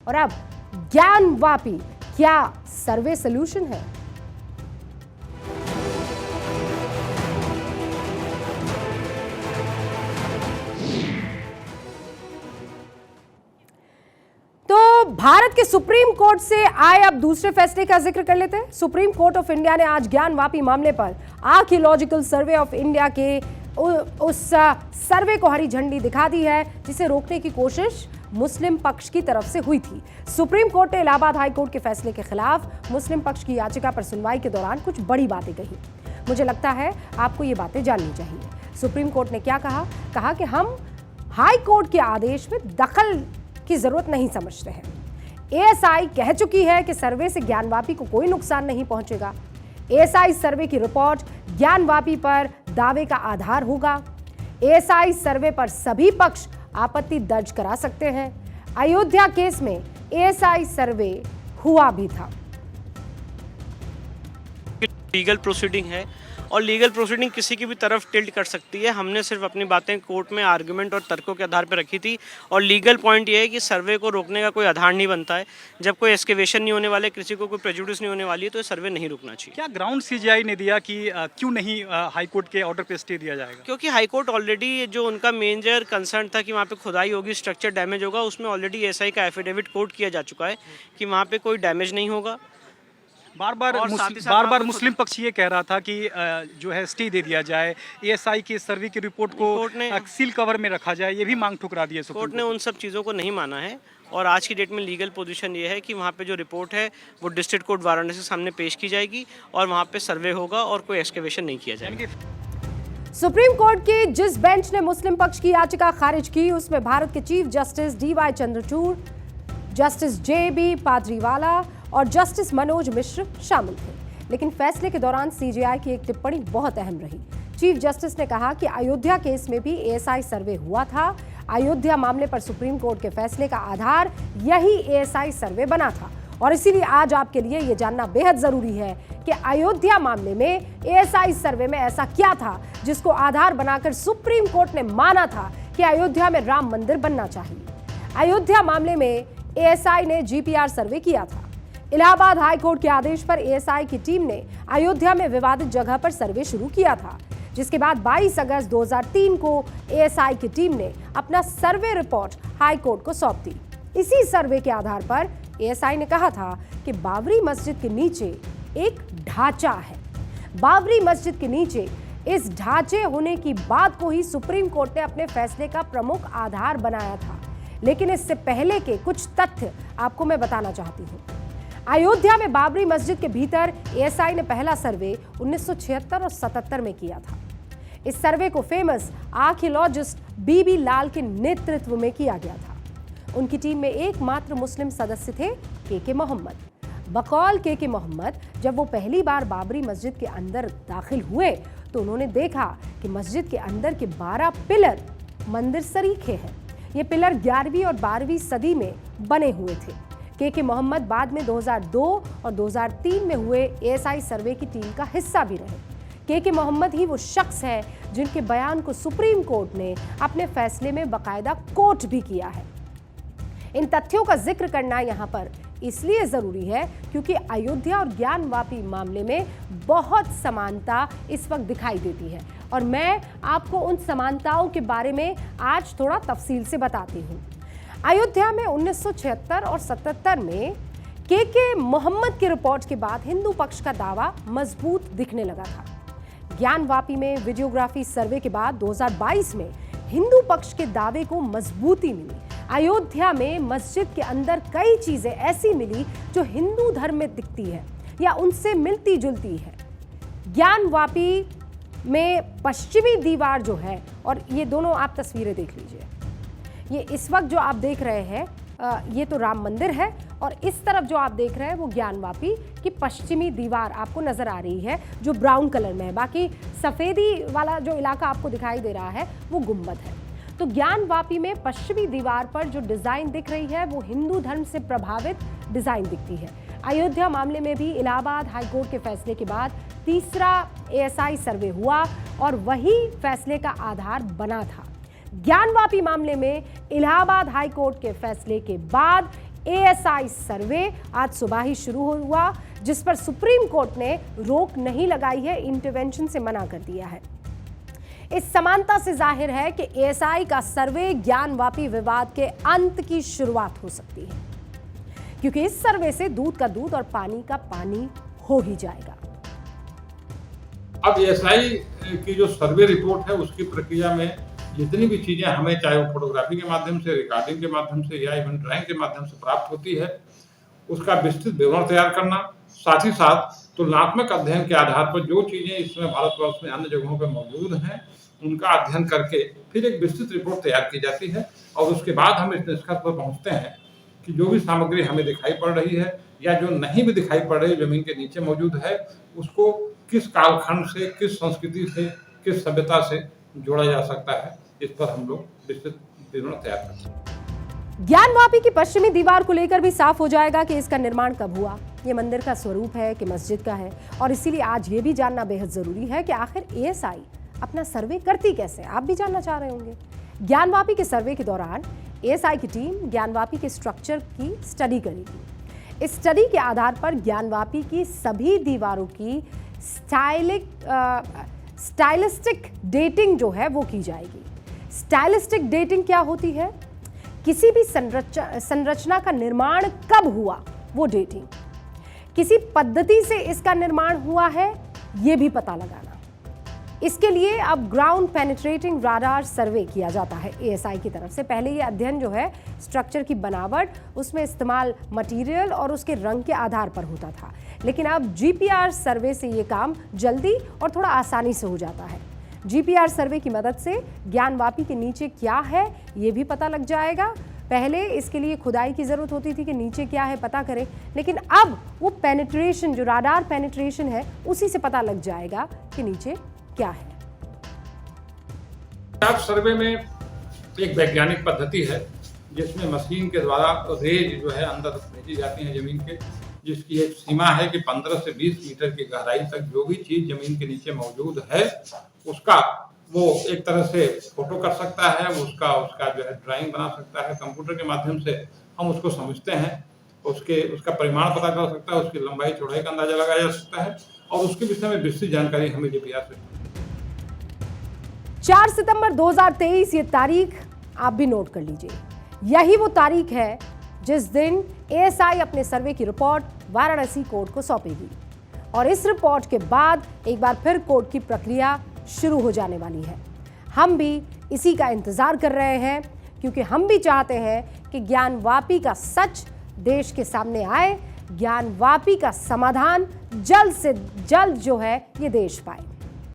और अब ज्ञानवापी क्या सर्वे सॉल्यूशन है? तो भारत के सुप्रीम कोर्ट से आए अब दूसरे फैसले का जिक्र कर लेते हैं। सुप्रीम कोर्ट ऑफ इंडिया ने आज ज्ञानवापी मामले पर आर्कियोलॉजिकल सर्वे ऑफ इंडिया के उस सर्वे को हरी झंडी दिखा दी है जिसे रोकने की कोशिश मुस्लिम पक्ष की तरफ से हुई थी। सुप्रीम कोर्ट ने इलाहाबाद हाई कोर्ट के फैसले के खिलाफ मुस्लिम पक्ष की याचिका पर सुनवाई के दौरान कुछ बड़ी बातें कही। मुझे लगता है आपको ये बातें जाननी चाहिए। सुप्रीम कोर्ट ने क्या कहा? कहा कि हम हाई कोर्ट के आदेश में दखल की जरूरत नहीं समझते हैं। एएसआई कह चुकी है कि सर्वे से ज्ञानवापी को कोई नुकसान नहीं पहुंचेगा। एएसआई सर्वे की रिपोर्ट ज्ञानवापी पर दावे का आधार होगा। एएसआई सर्वे पर सभी पक्ष आपत्ति दर्ज करा सकते हैं। अयोध्या केस में एएसआई सर्वे हुआ भी था। लीगल प्रोसीडिंग है और लीगल प्रोसीडिंग किसी की भी तरफ टिल्ट कर सकती है। हमने सिर्फ अपनी बातें कोर्ट में आर्गुमेंट और तर्कों के आधार पर रखी थी और लीगल पॉइंट ये है कि सर्वे को रोकने का कोई आधार नहीं बनता है। जब कोई एक्सकेवेशन नहीं होने वाले, किसी को कोई प्रेजुडिस नहीं होने वाली है तो ये सर्वे नहीं रुकना चाहिए। क्या ग्राउंड सीजीआई ने दिया कि क्यों नहीं हाई कोर्ट के ऑर्डर पे स्टे दिया जाएगा? क्योंकि हाई कोर्ट ऑलरेडी जो उनका मेजर कंसर्न था कि वहाँ पे खुदाई होगी, स्ट्रक्चर डैमेज होगा, उसमें ऑलरेडी एएसआई का एफिडेविट कोर्ट किया जा चुका है कि वहाँ पे कोई डैमेज नहीं होगा। बार बार मुस्लिम पक्ष ये कह रहा था कि जो है स्टे दे दिया जाए, एएसआई की सर्वे की रिपोर्ट को सील कवर में रखा जाए, ये भी मांग ठुकरा दी है कोर्ट ने। उन सब चीज़ों को नहीं माना है और आज की डेट में लीगल पोजीशन ये है कि वहाँ पे जो रिपोर्ट है वो डिस्ट्रिक्ट कोर्ट वाराणसी के सामने पेश की जाएगी और वहाँ पे सर्वे होगा और कोई एक्सकेवेशन नहीं किया जाएगा। सुप्रीम कोर्ट की जिस बेंच ने मुस्लिम पक्ष की याचिका खारिज की उसमें भारत के chief justice DY Chandrachud, justice JB Pardiwala और जस्टिस मनोज मिश्र शामिल थे। लेकिन फैसले के दौरान सीजेआई की एक टिप्पणी बहुत अहम रही। चीफ जस्टिस ने कहा कि अयोध्या केस में भी एएसआई सर्वे हुआ था। अयोध्या मामले पर सुप्रीम कोर्ट के फैसले का आधार यही एएसआई सर्वे बना था और इसीलिए आज आपके लिए यह जानना बेहद जरूरी है कि अयोध्या मामले में एएसआई सर्वे में ऐसा क्या था जिसको आधार बनाकर सुप्रीम कोर्ट ने माना था कि अयोध्या में राम मंदिर बनना चाहिए। अयोध्या मामले में एएसआई ने जीपीआर सर्वे किया था। इलाहाबाद हाई कोर्ट के आदेश पर एएसआई की टीम ने अयोध्या में विवादित जगह पर सर्वे शुरू किया था, जिसके बाद 22 अगस्त 2003 को एएसआई की टीम ने अपना सर्वे रिपोर्ट हाई कोर्ट को सौंप दी। इसी सर्वे के आधार पर एएसआई ने कहा था कि बाबरी मस्जिद के नीचे एक ढांचा है। बाबरी मस्जिद के नीचे इस ढांचे होने की बात को ही सुप्रीम कोर्ट ने अपने फैसले का प्रमुख आधार बनाया था। लेकिन इससे पहले के कुछ तथ्य आपको मैं बताना चाहती हूँ। अयोध्या में बाबरी मस्जिद के भीतर एएसआई ने पहला सर्वे 1976 और 77 में किया था। इस सर्वे को फेमस आर्कियोलॉजिस्ट बीबी लाल के नेतृत्व में किया गया था। उनकी टीम में एकमात्र मुस्लिम सदस्य थे के मोहम्मद। बकौल के मोहम्मद जब वो पहली बार बाबरी मस्जिद के अंदर दाखिल हुए तो उन्होंने देखा कि मस्जिद के अंदर के 12 पिलर मंदिर सरीखे हैं। ये पिलर 11वीं और 12वीं सदी में बने हुए थे। के मोहम्मद बाद में 2002 और 2003 में हुए एएसआई सर्वे की टीम का हिस्सा भी रहे। के मोहम्मद ही वो शख्स है जिनके बयान को सुप्रीम कोर्ट ने अपने फैसले में बाकायदा कोट भी किया है। इन तथ्यों का जिक्र करना यहाँ पर इसलिए जरूरी है क्योंकि अयोध्या और ज्ञानवापी मामले में बहुत समानता इस वक्त दिखाई देती है और मैं आपको उन समानताओं के बारे में आज थोड़ा तफसील से बताती हूँ। अयोध्या में 1976 और 77 में के मोहम्मद की रिपोर्ट के बाद हिंदू पक्ष का दावा मजबूत दिखने लगा था। ज्ञानवापी में वीडियोग्राफी सर्वे के बाद 2022 में हिंदू पक्ष के दावे को मजबूती मिली। अयोध्या में मस्जिद के अंदर कई चीजें ऐसी मिली जो हिंदू धर्म में दिखती है या उनसे मिलती जुलती है। ज्ञानवापी में पश्चिमी दीवार जो है, और ये दोनों आप तस्वीरें देख लीजिए, ये इस वक्त जो आप देख रहे हैं ये तो राम मंदिर है और इस तरफ जो आप देख रहे हैं वो ज्ञानवापी की पश्चिमी दीवार आपको नजर आ रही है जो ब्राउन कलर में है। बाकी सफेदी वाला जो इलाका आपको दिखाई दे रहा है वो गुंबद है। तो ज्ञानवापी में पश्चिमी दीवार पर जो डिजाइन दिख रही है वो हिंदू धर्म से प्रभावित डिजाइन दिखती है। अयोध्या मामले में भी इलाहाबाद हाई कोर्ट के फैसले के बाद तीसरा एएसआई सर्वे हुआ और वही फैसले का आधार बना था। ज्ञानवापी मामले में इलाहाबाद हाई कोर्ट के फैसले के बाद एएसआई सर्वे आज सुबह ही शुरू हुआ, जिस पर सुप्रीम कोर्ट ने रोक नहीं लगाई है, इंटरवेंशन से मना कर दिया है। इस समानता से जाहिर है कि एएसआई का सर्वे ज्ञानवापी विवाद के अंत की शुरुआत हो सकती है, क्योंकि इस सर्वे से दूध का दूध और पानी का पानी हो ही जाएगा। अब एएसआई की जो सर्वे रिपोर्ट है उसकी प्रक्रिया में जितनी भी चीजें हमें, चाहे वो फोटोग्राफी के माध्यम से, रिकॉर्डिंग के माध्यम से या इवन ड्राइंग के माध्यम से प्राप्त होती है, उसका विस्तृत विवरण तैयार करना, साथ ही साथ तुलनात्मक अध्ययन के आधार पर जो चीजें इसमें भारतवर्ष में अन्य जगहों पर मौजूद हैं उनका अध्ययन करके फिर एक विस्तृत रिपोर्ट तैयार की जाती है और उसके बाद हम इस निष्कर्ष पर पहुंचते हैं कि जो भी सामग्री हमें दिखाई पड़ रही है या जो नहीं भी दिखाई पड़ रही जमीन के नीचे मौजूद है, उसको किस कालखंड से, किस संस्कृति से, किस सभ्यता से जोड़ा जा सकता है, इस पर हम लोग विस्तृत विवरण तैयार करते हैं। ज्ञानवापी की पश्चिमी दीवार को लेकर भी साफ हो जाएगा कि इसका निर्माण कब हुआ, ये मंदिर का स्वरूप है कि मस्जिद का है, और इसीलिए आज ये भी जानना बेहद जरूरी है कि आखिर एएसआई अपना सर्वे करती कैसे। आप भी जानना चाह रहे होंगे। ज्ञानवापी के सर्वे के दौरान एएसआई की टीम ज्ञानवापी के स्ट्रक्चर की स्टडी करेगी। इस स्टडी के आधार पर ज्ञानवापी की सभी दीवारों की स्टाइलिस्टिक डेटिंग जो है वो की जाएगी। स्टाइलिस्टिक डेटिंग क्या होती है? किसी भी संरचना का निर्माण कब हुआ वो डेटिंग, किसी पद्धति से इसका निर्माण हुआ है ये भी पता लगाना। इसके लिए अब ग्राउंड पेनिट्रेटिंग राडार सर्वे किया जाता है एएसआई की तरफ से। पहले ये अध्ययन जो है स्ट्रक्चर की बनावट, उसमें इस्तेमाल मटेरियल और उसके रंग के आधार पर होता था, लेकिन अब जीपीआर सर्वे से ये काम जल्दी और थोड़ा आसानी से हो जाता है। जीपीआर सर्वे की मदद से ज्ञानवापी के नीचे क्या है ये भी पता लग जाएगा। पहले इसके लिए खुदाई की जरूरत होती थी कि नीचे क्या है पता करें, लेकिन अब वो पेनिट्रेशन, जो राडार पेनिट्रेशन है, उसी से पता लग जाएगा कि नीचे क्या है। सर्वे में एक वैज्ञानिक पद्धति है जिसमें मशीन के द्वारा रेज जो है अंदर भेजी जाती है जमीन के, जिसकी एक सीमा है कि 15 से 20 मीटर की गहराई तक जो भी चीज जमीन के नीचे मौजूद है उसका वो एक तरह से फोटो कर सकता है, उसका जो है ड्राइंग बना सकता है। कंप्यूटर के माध्यम से हम उसको समझते हैं, उसका परिमाण पता चल सकता है, उसकी लंबाई चौड़ाई का अंदाजा लगाया जा सकता है और उसके विषय में विस्तृत जानकारी हमें जीपीआर से। 4 सितंबर 2023 ये तारीख आप भी नोट कर लीजिए। यही वो तारीख है जिस दिन एएसआई अपने सर्वे की रिपोर्ट वाराणसी कोर्ट को सौंपेगी और इस रिपोर्ट के बाद एक बार फिर कोर्ट की प्रक्रिया शुरू हो जाने वाली है। हम भी इसी का इंतजार कर रहे हैं, क्योंकि हम भी चाहते हैं कि ज्ञानवापी का सच देश के सामने आए, ज्ञानवापी का समाधान जल्द से जल्द जो है ये देश पाए।